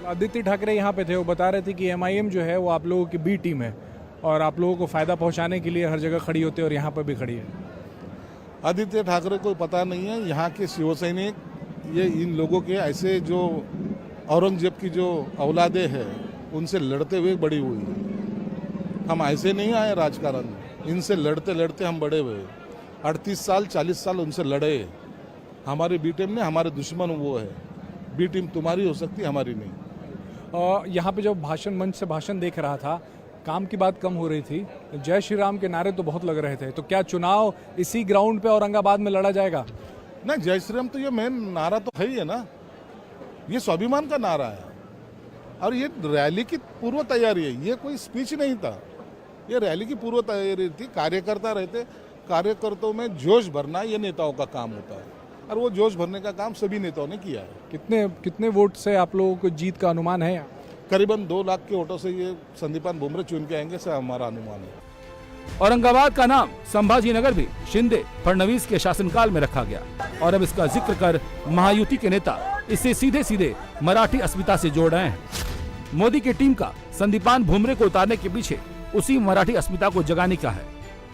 आदित्य ठाकरे यहाँ पे थे, वो बता रहे थे कि एमआईएम जो है वो आप लोगों की बी टीम है और आप लोगों को फ़ायदा पहुँचाने के लिए हर जगह खड़ी होती है और यहाँ पर भी खड़ी है। आदित्य ठाकरे को पता नहीं है, यहाँ के शिवसैनिक ये इन लोगों के ऐसे जो औरंगजेब की जो औलादे हैं उनसे लड़ते हुए बड़ी हुई है। हम ऐसे नहीं आए राजकारण में, इनसे लड़ते लड़ते हम बड़े हुए। 38 साल 40 साल उनसे लड़े। हमारी बी टीम ने, हमारे दुश्मन वो है। बी टीम तुम्हारी हो सकती, हमारी नहीं। और यहाँ पे जब मंच से भाषण देख रहा था, काम की बात कम हो रही थी, जय श्री राम के नारे तो बहुत लग रहे थे। तो क्या चुनाव इसी ग्राउंड पे औरंगाबाद में लड़ा जाएगा? नहीं, जय श्री राम तो ये मेन नारा तो है ही है ना, ये स्वाभिमान का नारा है और ये रैली की पूर्व तैयारी है। ये कोई स्पीच नहीं था, ये रैली की पूर्व तैयारी थी। कार्यकर्ता रहते, कार्यकर्ताओं में जोश भरना ये नेताओं का काम होता है और वो जोश भरने का काम सभी नेताओं ने किया है। कितने वोट से आप लोगों को जीत का अनुमान है? करीबन 2 लाख के वोटों से ये संदीपान भुमरे चुन के आएंगे, ऐसा हमारा अनुमान है। औरंगाबाद का नाम संभाजीनगर भी शिंदे फडणवीस के शासनकाल में रखा गया और अब इसका जिक्र कर महायुति के नेता इसे सीधे सीधे मराठी अस्मिता से जोड़ रहे हैं। मोदी की टीम का संदीपान भुमरे को उतारने के पीछे उसी मराठी अस्मिता को जगाने का है।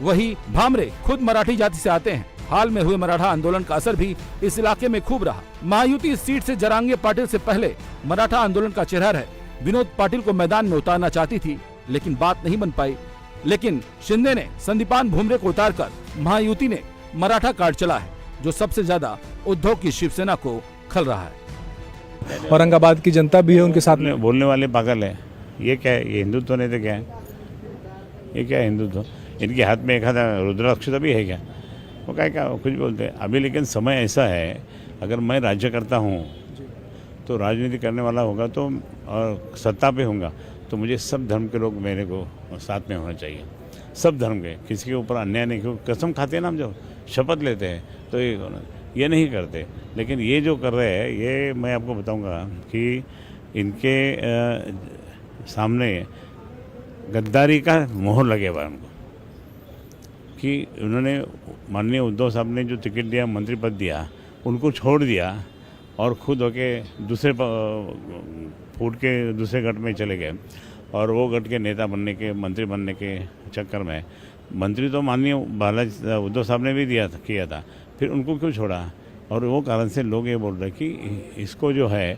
वही भामरे खुद मराठी जाति से आते हैं। हाल में हुए मराठा आंदोलन का असर भी इस इलाके में खूब रहा। महायुति इस सीट से जरांगे पाटिल से पहले मराठा आंदोलन का चेहरा है। विनोद पाटिल को मैदान में उतारना चाहती थी, लेकिन बात नहीं बन पाई। लेकिन शिंदे ने संदीपान भुमरे को उतारकर महायुति ने मराठा कार्ड चला है, जो सबसे ज्यादा उद्धव की शिवसेना को खल रहा है। औरंगाबाद की जनता भी है उनके साथ में। बोलने वाले पागल है। ये क्या है? ये हिंदुत्व नहीं तो क्या है? ये क्या है हिंदुत्व? इनके हाथ में एक हाथ रुद्राक्ष भी है क्या? वो क्या कुछ बोलते हैं अभी। लेकिन समय ऐसा है, अगर मैं राज्य करता हूँ तो राजनीति करने वाला होगा तो और सत्ता पे होगा तो मुझे सब धर्म के लोग मेरे को साथ में होना चाहिए। सब धर्म के, किसी के ऊपर अन्याय नहीं। क्योंकि कसम खाते हैं ना, हम जब शपथ लेते हैं तो ये नहीं करते। लेकिन ये जो कर रहे हैं, ये मैं आपको बताऊंगा कि इनके सामने गद्दारी का मोहर लगे हुआ है उनको, कि उन्होंने माननीय उद्धव साहब ने जो टिकट दिया, मंत्री पद दिया, उनको छोड़ दिया और खुद होके दूसरे फूट के दूसरे गठ में चले गए और वो गठ के नेता बनने के, मंत्री बनने के चक्कर में, मंत्री तो माननीय उद्धव साहब ने भी किया था, फिर उनको क्यों छोड़ा? और वो कारण से लोग ये बोल रहे कि इसको जो है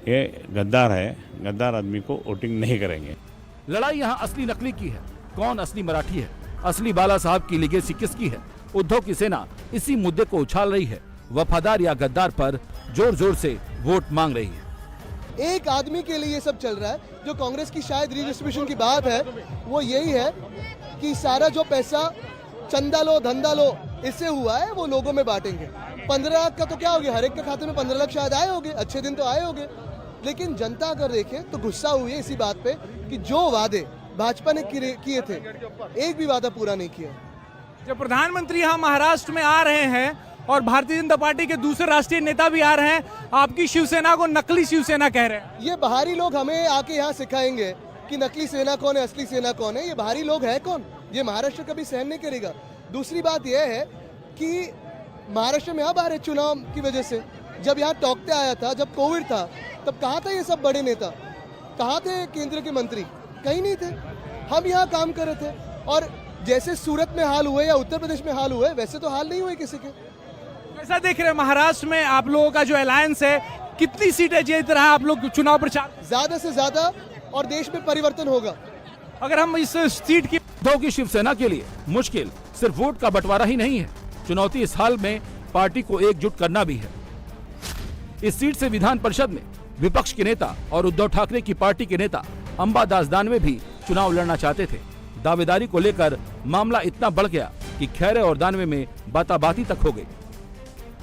ये गद्दार है, गद्दार आदमी को वोटिंग नहीं करेंगे। लड़ाई यहाँ असली नकली की है। कौन असली मराठी है, असली बाला साहब की लिगेसी किसकी है? उद्धव की सेना इसी मुद्दे को उछाल रही है। वफादार या गद्दार पर जोर जोर से वोट मांग रही है। एक आदमी के लिए ये सब चल रहा है। जो कांग्रेस की शायद रिडिस्ट्रीब्यूशन की बात है वो यही है कि सारा जो पैसा चंदा लो धंधा लो इससे हुआ है वो लोगों में बांटेंगे। 15 लाख का तो क्या हो गया, हर एक के खाते में 15 लाख शायद आए होंगे, अच्छे दिन तो आए होंगे। लेकिन जनता अगर देखे तो गुस्सा हुई है इसी बात पे कि जो वादे भाजपा ने किए थे, एक भी वादा पूरा नहीं किया। जब प्रधानमंत्री यहाँ महाराष्ट्र में आ रहे हैं और भारतीय जनता पार्टी के दूसरे राष्ट्रीय नेता भी आ रहे हैं, आपकी शिवसेना को नकली शिवसेना कह रहे हैं। ये बाहरी लोग हमें आके यहाँ सिखाएंगे कि नकली सेना कौन है, असली सेना कौन है। ये बाहरी लोग है कौन? ये महाराष्ट्र कभी सहन नहीं करेगा। दूसरी बात यह है कि महाराष्ट्र में अब आ रहे चुनाव की वजह से। जब यहाँ टोकते आया था, जब कोविड था, तब कहाँ था ये सब बड़े नेता? कहाँ थे केंद्र के मंत्री? कहीं नहीं थे। हम यहाँ काम कर रहे थे और जैसे सूरत में हाल हुए या उत्तर प्रदेश में हाल हुए वैसे तो हाल नहीं हुए किसी के। कैसा देख रहे हैं महाराष्ट्र में आप लोगों का जो अलायंस है, कितनी सीटें जीत रहा है आप लोग चुनाव प्रचार? ज्यादा से ज्यादा और देश में परिवर्तन होगा। अगर हम इस सीट की उद्धव की शिवसेना के लिए मुश्किल सिर्फ वोट का बंटवारा ही नहीं है, चुनौती इस हाल में पार्टी को एकजुट करना भी है। इस सीट से विधान परिषद में विपक्ष के नेता और उद्धव ठाकरे की पार्टी के नेता अंबादास दानवे भी चुनाव लड़ना चाहते थे। दावेदारी को लेकर मामला इतना बढ़ गया कि खैरे और दानवे में बाताबाती तक हो गई।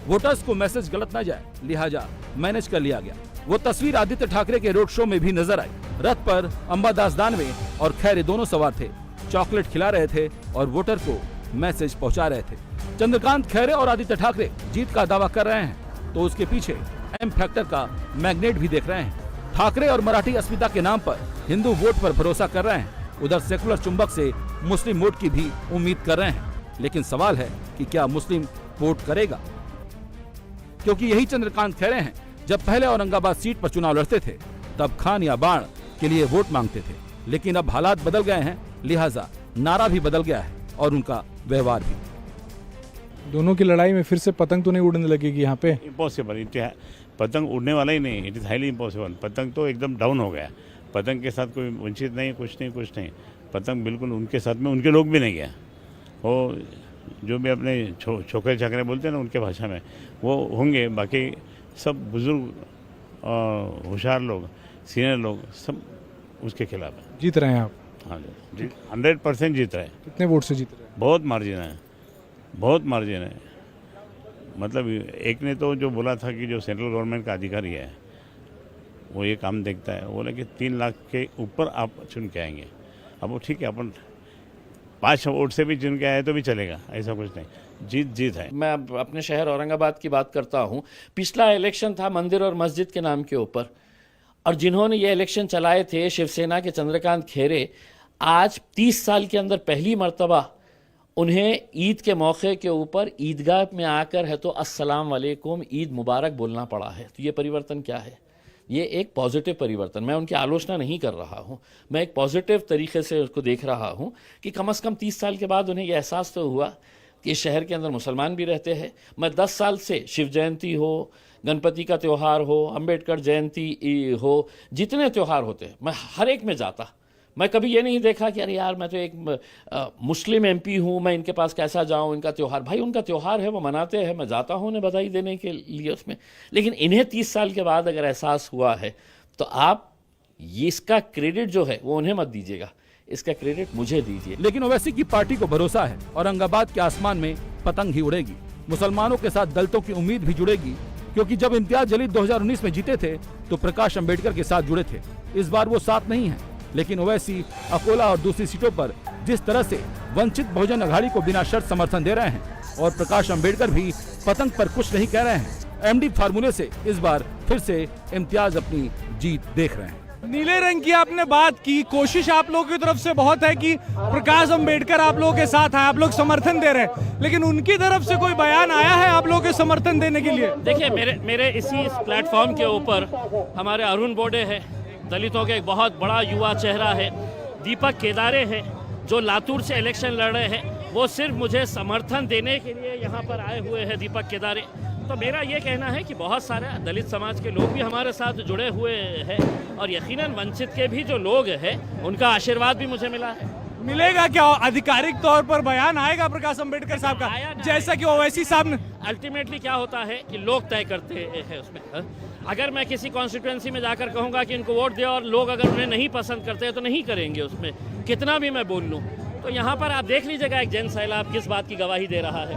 वोटर्स को मैसेज गलत न जाए, लिहाजा मैनेज कर लिया गया। वो तस्वीर आदित्य ठाकरे के रोड शो में भी नजर आई। रथ पर अंबादास दानवे और खैरे दोनों सवार थे, चॉकलेट खिला रहे थे और वोटर को मैसेज पहुंचा रहे थे। चंद्रकांत खैरे और आदित्य ठाकरे जीत का दावा कर रहे हैं तो उसके पीछे एम फैक्टर का मैग्नेट भी देख रहे हैं। ठाकरे और मराठी अस्मिता के नाम पर हिंदू वोट पर भरोसा कर रहे हैं। उधर सेकुलर चुंबक से मुस्लिम वोट की भी उम्मीद कर रहे हैं। लेकिन सवाल है कि क्या मुस्लिम वोट करेगा? क्योंकि यही चंद्रकांत खैरे हैं जब पहले औरंगाबाद सीट पर चुनाव लड़ते थे तब खान या बाण के लिए वोट मांगते थे, लेकिन अब हालात बदल गए हैं, लिहाजा नारा भी बदल गया है और उनका व्यवहार भी। दोनों की लड़ाई में फिर से पतंग तो नहीं उड़ने लगेगी यहाँ पे? इम्पॉसिबल, पतंग उड़ने वाला ही नहीं, इट इज़ हाईली इम्पॉसिबल। पतंग तो एकदम डाउन हो गया, पतंग के साथ कोई वंचित नहीं, कुछ नहीं। पतंग बिल्कुल उनके साथ में उनके लोग भी नहीं गया। वो जो भी अपने छोकरे छाकरे बोलते हैं ना उनके भाषा में, वो होंगे, बाकी सब बुजुर्ग होशियार लोग, सीनियर लोग सब उसके खिलाफ है। जीत रहे हैं आप? हाँ जी, 100% जीत रहे हैं। कितने वोट से जीत रहे हैं? बहुत मार्जिन है। मतलब एक ने तो जो बोला था कि जो सेंट्रल गवर्नमेंट का अधिकारी है वो ये काम देखता है, वो बोला कि 3 लाख के ऊपर आप चुन के आएंगे। अब वो ठीक है, अपन 5 वोट से भी चुन के आए तो भी चलेगा, ऐसा कुछ नहीं, जीत है। मैं अब अपने शहर औरंगाबाद की बात करता हूँ। पिछला इलेक्शन था मंदिर और मस्जिद के नाम के ऊपर, और जिन्होंने ये इलेक्शन चलाए थे शिवसेना के चंद्रकांत खैरे, आज 30 साल के अंदर पहली मर्तबा उन्हें ईद के मौके के ऊपर ईदगाह में आकर है तो अस्सलाम वालेकुम, ईद मुबारक बोलना पड़ा है। तो ये परिवर्तन क्या है? ये एक पॉजिटिव परिवर्तन, मैं उनकी आलोचना नहीं कर रहा हूँ, मैं एक पॉजिटिव तरीके से उसको देख रहा हूँ कि कम से कम 30 साल के बाद उन्हें यह एहसास तो हुआ कि इस शहर के अंदर मुसलमान भी रहते हैं। मैं 10 साल से शिव जयंती हो, गणपति का त्यौहार हो, अंबेडकर जयंती हो, जितने त्यौहार होते हैं मैं हर एक में जाता। मैं कभी ये नहीं देखा कि अरे यार मैं तो एक मुस्लिम एमपी हूँ, मैं इनके पास कैसा जाऊँ, इनका त्यौहार, भाई उनका त्यौहार है, वो मनाते हैं, मैं जाता हूँ उन्हें बधाई देने के लिए उसमें। लेकिन इन्हें 30 साल के बाद अगर एहसास हुआ है तो आप ये इसका क्रेडिट जो है वो उन्हें मत दीजिएगा, इसका क्रेडिट मुझे दीजिए। लेकिन ओवैसी की पार्टी को भरोसा है औरंगाबाद के आसमान में पतंग ही उड़ेगी। मुसलमानों के साथ दलितों की उम्मीद भी जुड़ेगी, क्योंकि जब इम्तियाज जलील 2019 में जीते थे तो प्रकाश अंबेडकर के साथ जुड़े थे। इस बार वो साथ नहीं है, लेकिन ओवैसी अकोला और दूसरी सीटों पर जिस तरह से वंचित बहुजन अघाड़ी को बिना शर्त समर्थन दे रहे हैं और प्रकाश अंबेडकर भी पतंग पर कुछ नहीं कह रहे हैं, एमडी फार्मूले से इस बार फिर से इम्तियाज अपनी जीत देख रहे हैं। नीले रंग की आपने बात की, कोशिश आप लोगों की तरफ से बहुत है कि प्रकाश अंबेडकर आप लोगों के साथ है, आप लोग समर्थन दे रहे हैं, लेकिन उनकी तरफ से कोई बयान आया है आप लोगों के समर्थन देने के लिए? देखिए, मेरे इसी प्लेटफॉर्म के ऊपर हमारे अरुण बोडे है, दलितों के एक बहुत बड़ा युवा चेहरा है, दीपक केदारे हैं जो लातूर से इलेक्शन लड़ रहे हैं, वो सिर्फ मुझे समर्थन देने के लिए यहाँ पर आए हुए हैं, दीपक केदारे। तो मेरा ये कहना है कि बहुत सारे दलित समाज के लोग भी हमारे साथ जुड़े हुए हैं, और यकीनन वंचित के भी जो लोग हैं उनका आशीर्वाद भी मुझे मिला है। मिलेगा क्या आधिकारिक तौर पर बयान आएगा प्रकाश अंबेडकर साहब का, जैसा कि ओवैसी साहब ने? अल्टीमेटली क्या होता है कि लोग तय करते हैं उसमें। अगर मैं किसी कॉन्स्टिट्यूएंसी में जाकर कहूँगा कि इनको वोट दे और लोग अगर उन्हें नहीं पसंद करते हैं तो नहीं करेंगे, उसमें कितना भी मैं बोल लूँ। तो यहाँ पर आप देख लीजिएगा एक जन सैलाब किस बात की गवाही दे रहा है।